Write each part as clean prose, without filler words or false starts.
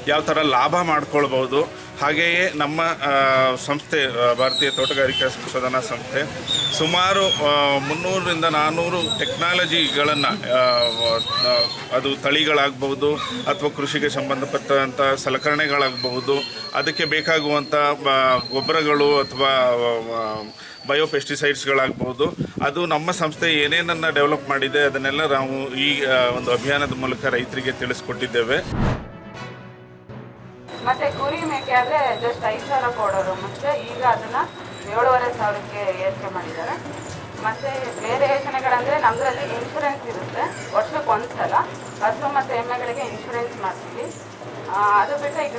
ಯಾವ ಥರ ಲಾಭ ಮಾಡ್ಕೊಳ್ಬೋದು. ಹಾಗೆಯೇ ನಮ್ಮ ಸಂಸ್ಥೆ ಭಾರತೀಯ ತೋಟಗಾರಿಕಾ ಸಂಶೋಧನಾ ಸಂಸ್ಥೆ ಸುಮಾರು 300ರಿಂದ 400 ಟೆಕ್ನಾಲಜಿಗಳನ್ನು, ಅದು ತಳಿಗಳಾಗಬಹುದು ಅಥವಾ ಕೃಷಿಗೆ ಸಂಬಂಧಪಟ್ಟಂಥ ಸಲಕರಣೆಗಳಾಗಬಹುದು, ಅದಕ್ಕೆ ಬೇಕಾಗುವಂಥ ಗೊಬ್ಬರಗಳು ಅಥವಾ ಬಯೋಪೆಸ್ಟಿಸೈಡ್ಸ್ಗಳಾಗ್ಬೋದು, ಅದು ನಮ್ಮ ಸಂಸ್ಥೆ ಏನೇನನ್ನು ಡೆವಲಪ್ ಮಾಡಿದೆ ಅದನ್ನೆಲ್ಲ ನಾವು ಈ ಒಂದು ಅಭಿಯಾನದ ಮೂಲಕ ರೈತರಿಗೆ ತಿಳಿಸ್ಕೊಟ್ಟಿದ್ದೇವೆ. ಮತ್ತೆ ಕುರಿ ಮೇಕೆ ಆದರೆ ಜಸ್ಟ್ 5,000 ಕೊಡೋರು ಮುಂಚೆ, ಈಗ ಅದನ್ನು 7,500ಕ್ಕೆ ಏರಿಕೆ ಮಾಡಿದ್ದಾರೆ. ಮತ್ತು ಬೇರೆ ಯೋಜನೆಗಳಂದರೆ ನಮ್ಮದ್ರಲ್ಲಿ ಇನ್ಶೂರೆನ್ಸ್ ಇರುತ್ತೆ, ವರ್ಷಕ್ಕೆ ಒಂದ್ಸಲ ಹಸು ಮತ್ತು ಎಮ್ಮೆಗಳಿಗೆ ಇನ್ಶೂರೆನ್ಸ್ ಮಾಡ್ತೀವಿ. ಅದು ಬಿಟ್ಟರೆ ಈಗ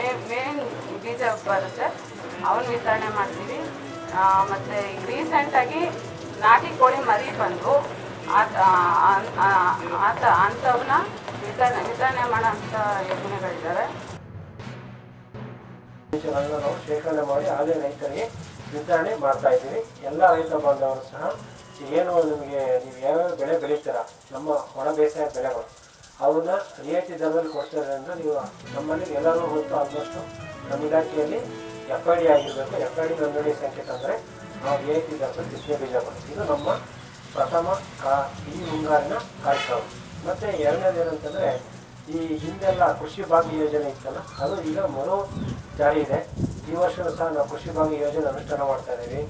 ಮೇನ್ ಬೀಜ ಬರುತ್ತೆ, ಅವನ್ನ ವಿತರಣೆ ಮಾಡ್ತೀವಿ. ಮತ್ತು ಈಗ ರೀಸೆಂಟಾಗಿ ನಾಟಿ ಕೋಳಿ ಮರಿ ಬಂದು ಅಂಥವನ್ನ ವಿತರಣೆ ಮಾಡೋಂಥ ಯೋಜನೆಗಳಿದ್ದಾವೆ. ನಾವು ಶೇಖರಣೆ ಮಾಡಿ ಅದೇ ರೈತರಿಗೆ ವಿತರಣೆ ಮಾಡ್ತಾ ಇದ್ದೀವಿ. ಎಲ್ಲ ರೈತ ಬಾಂಧವರು ಸಹ ಏನು ನಿಮಗೆ ನೀವು ಯಾವ್ಯಾವ ಬೆಳೆ ಬೆಳೀತೀರ, ನಮ್ಮ ಒಣ ಬೇಸಾಯ ಬೆಳೆಗಳು ಅವನ್ನ ರಿಯಾಯಿತಿ ದರದಲ್ಲಿ ಕೊಡ್ತಿರೋದ್ರಿಂದ ನೀವು ನಮ್ಮಲ್ಲಿ ಎಲ್ಲರೂ ಹೊತ್ತು ಆಲ್ಮೋಸ್ಟ್ ನಮ್ಮ ಇಲಾಖೆಯಲ್ಲಿ FID ಆಗಿರಬೇಕು. FID ನೋಂದಣಿ ಸಂಖ್ಯೆ ತಂದರೆ ನಾವು ರಿಯಾಯಿತಿ ದರದಲ್ಲಿ ಬಿತ್ತನೆ ಬೀಜ ಕೊಡ್ತೀವಿ. ಇದು ನಮ್ಮ ಪ್ರಥಮ ಈ ಮುಂಗಾರಿನ ಕಾರ್ಯಕ್ರಮ. ಮತ್ತು ಎರಡನೇದು ಏನಂತಂದರೆ, ಈ ಹಿಂದೆಲ್ಲ ಕೃಷಿ ಭಾಗ್ಯ ಯೋಜನೆ ಇತ್ತಲ್ಲ, ಅದು ಈಗ ಮರು ಜಾರಿ ಇದೆ. ಈ ವರ್ಷವೂ ಸಹ ನಾವು ಕೃಷಿ ಭಾಗ್ಯ ಯೋಜನೆ ಅನುಷ್ಠಾನ ಮಾಡ್ತಾ ಇದ್ದೀವಿ.